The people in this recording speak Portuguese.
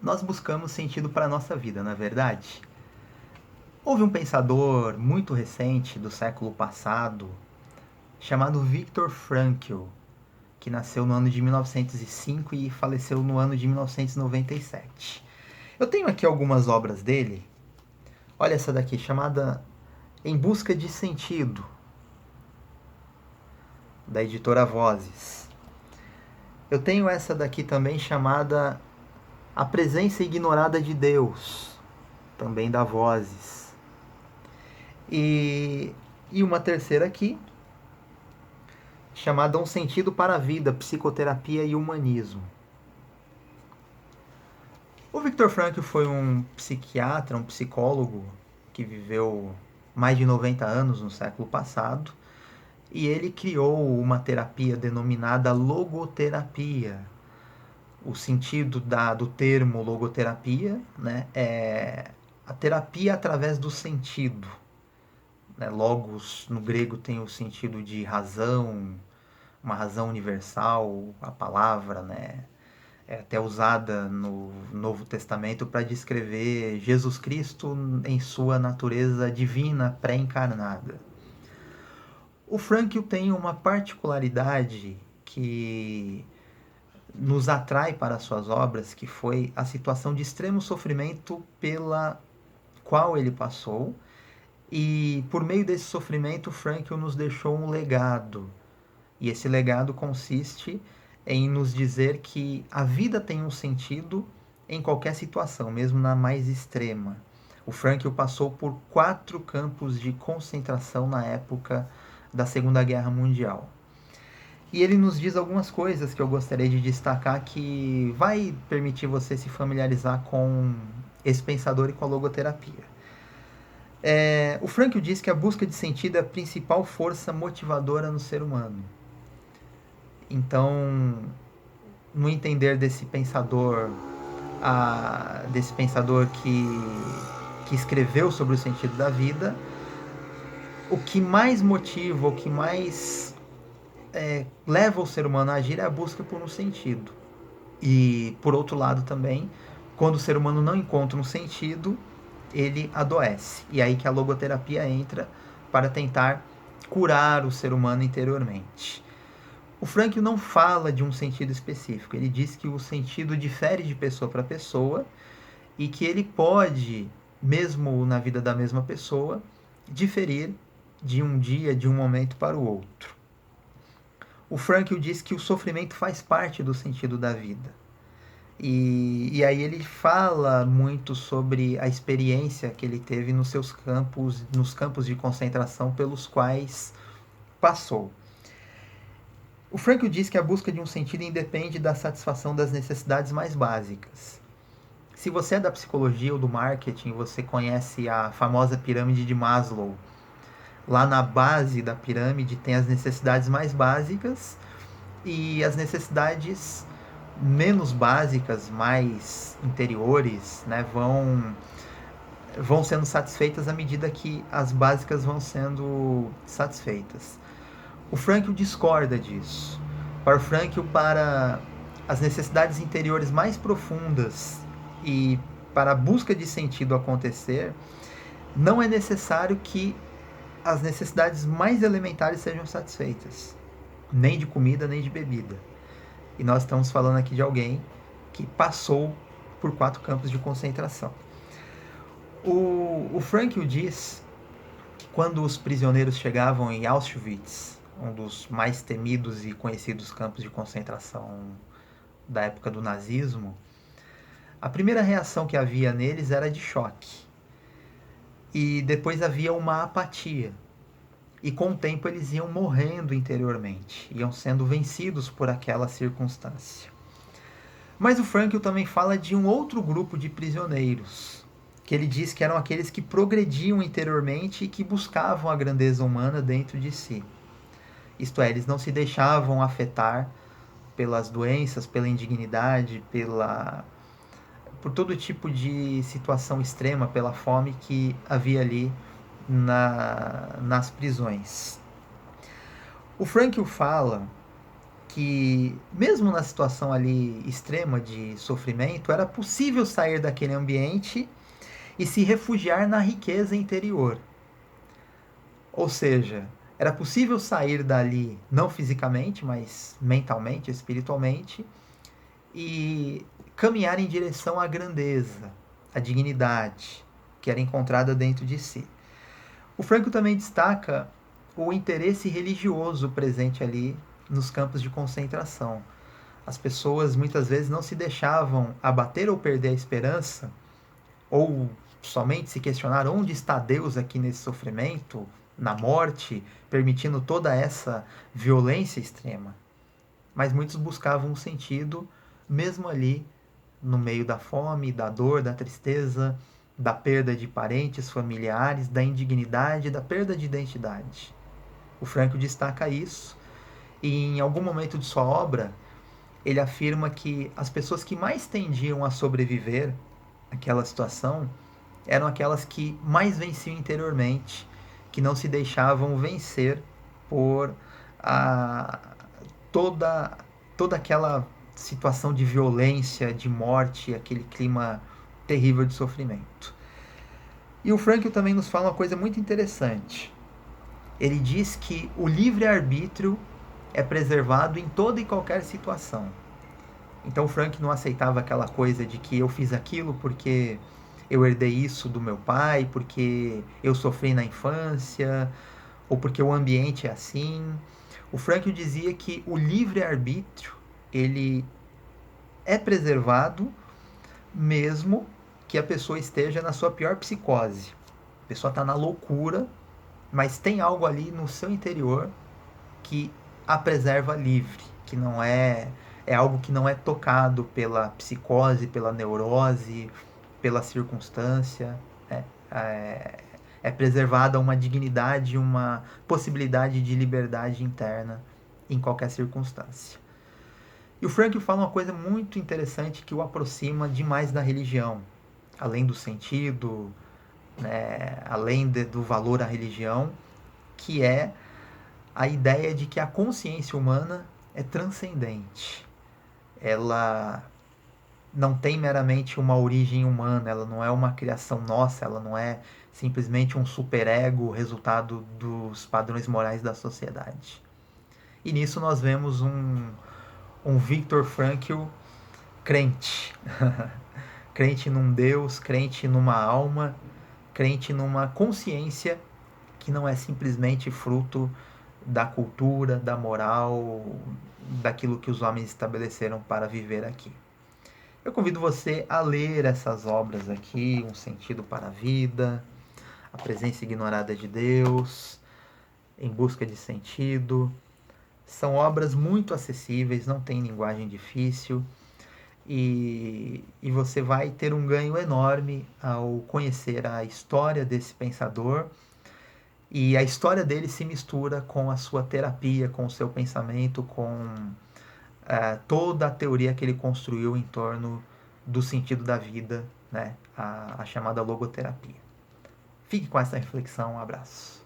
nós buscamos sentido para a nossa vida, não é verdade? Houve um pensador muito recente do século passado, chamado Viktor Frankl, que nasceu no ano de 1905 e faleceu no ano de 1997. Eu tenho aqui algumas obras dele. Olha essa daqui, chamada Em Busca de Sentido, da editora Vozes. Eu tenho essa daqui também, chamada A Presença Ignorada de Deus, também da Vozes. E uma terceira aqui, chamada Um Sentido para a Vida, Psicoterapia e Humanismo. O Viktor Frankl foi um psiquiatra, um psicólogo que viveu mais de 90 anos no século passado, e ele criou uma terapia denominada logoterapia. O sentido do termo logoterapia, né, é a terapia através do sentido. Logos no grego tem o sentido de razão, uma razão universal, a palavra, né? É até usada no Novo Testamento para descrever Jesus Cristo em sua natureza divina pré-encarnada. O Frankl tem uma particularidade que nos atrai para suas obras, que foi a situação de extremo sofrimento pela qual ele passou, e por meio desse sofrimento Frankl nos deixou um legado. E esse legado consiste em nos dizer que a vida tem um sentido em qualquer situação, mesmo na mais extrema. O Frankl passou por 4 campos de concentração na época da Segunda Guerra Mundial. E ele nos diz algumas coisas que eu gostaria de destacar que vai permitir você se familiarizar com esse pensador e com a logoterapia. O Frankl diz que a busca de sentido é a principal força motivadora no ser humano. Então, no entender desse pensador que escreveu sobre o sentido da vida, o que mais motiva, o que mais leva o ser humano a agir é a busca por um sentido. E, por outro lado também, quando o ser humano não encontra um sentido, ele adoece. E aí que a logoterapia entra para tentar curar o ser humano interiormente. O Frankl não fala de um sentido específico. Ele diz que o sentido difere de pessoa para pessoa e que ele pode, mesmo na vida da mesma pessoa, diferir de um dia, de um momento para o outro. O Frankl diz que o sofrimento faz parte do sentido da vida. E aí ele fala muito sobre a experiência que ele teve nos campos de concentração pelos quais passou. O Frankl diz que a busca de um sentido independe da satisfação das necessidades mais básicas. Se você é da psicologia ou do marketing, você conhece a famosa pirâmide de Maslow. Lá na base da pirâmide tem as necessidades mais básicas e as necessidades menos básicas, mais interiores, né, vão sendo satisfeitas à medida que as básicas vão sendo satisfeitas. O Frankl discorda disso. Para o Frankl, para as necessidades interiores mais profundas e para a busca de sentido acontecer, não é necessário que as necessidades mais elementares sejam satisfeitas, nem de comida, nem de bebida. E nós estamos falando aqui de alguém que passou por 4 campos de concentração. O Frankl diz que quando os prisioneiros chegavam em Auschwitz, um dos mais temidos e conhecidos campos de concentração da época do nazismo, a primeira reação que havia neles era de choque. E depois havia uma apatia. E com o tempo eles iam morrendo interiormente, iam sendo vencidos por aquela circunstância. Mas o Frankl também fala de um outro grupo de prisioneiros, que ele diz que eram aqueles que progrediam interiormente e que buscavam a grandeza humana dentro de si. Isto é, eles não se deixavam afetar pelas doenças, pela indignidade, por todo tipo de situação extrema, pela fome que havia ali nas prisões. O Frankl fala que mesmo na situação ali extrema de sofrimento, era possível sair daquele ambiente e se refugiar na riqueza interior. Ou seja, era possível sair dali, não fisicamente, mas mentalmente, espiritualmente, e caminhar em direção à grandeza, à dignidade que era encontrada dentro de si. O Frankl também destaca o interesse religioso presente ali nos campos de concentração. As pessoas muitas vezes não se deixavam abater ou perder a esperança, ou somente se questionar onde está Deus aqui nesse sofrimento, na morte, permitindo toda essa violência extrema. Mas muitos buscavam um sentido, mesmo ali, no meio da fome, da dor, da tristeza, da perda de parentes, familiares, da indignidade, da perda de identidade. O Frankl destaca isso e em algum momento de sua obra ele afirma que as pessoas que mais tendiam a sobreviver àquela situação eram aquelas que mais venciam interiormente, que não se deixavam vencer por a, toda, toda aquela situação de violência, de morte, aquele clima terrível de sofrimento. E o Frankl também nos fala uma coisa muito interessante. Ele diz que o livre-arbítrio é preservado em toda e qualquer situação. Então o Frankl não aceitava aquela coisa de que eu fiz aquilo porque eu herdei isso do meu pai, porque eu sofri na infância, ou porque o ambiente é assim. O Frankl dizia que o livre-arbítrio ele é preservado mesmo que a pessoa esteja na sua pior psicose. A pessoa está na loucura, mas tem algo ali no seu interior que a preserva livre, que não é algo que não é tocado pela psicose, pela neurose, pela circunstância. É preservada uma dignidade, uma possibilidade de liberdade interna em qualquer circunstância. E o Frankl fala uma coisa muito interessante que o aproxima demais da religião, além do sentido, né, além do valor à religião, que é a ideia de que a consciência humana é transcendente. Ela não tem meramente uma origem humana, ela não é uma criação nossa, ela não é simplesmente um superego resultado dos padrões morais da sociedade. E nisso nós vemos um Viktor Frankl crente. Crente num Deus, crente numa alma, crente numa consciência que não é simplesmente fruto da cultura, da moral, daquilo que os homens estabeleceram para viver aqui. Eu convido você a ler essas obras aqui, Um Sentido para a Vida, A Presença Ignorada de Deus, Em Busca de Sentido. São obras muito acessíveis, não tem linguagem difícil e você vai ter um ganho enorme ao conhecer a história desse pensador. E a história dele se mistura com a sua terapia, com o seu pensamento, com toda a teoria que ele construiu em torno do sentido da vida, né? A chamada logoterapia. Fique com essa reflexão, um abraço.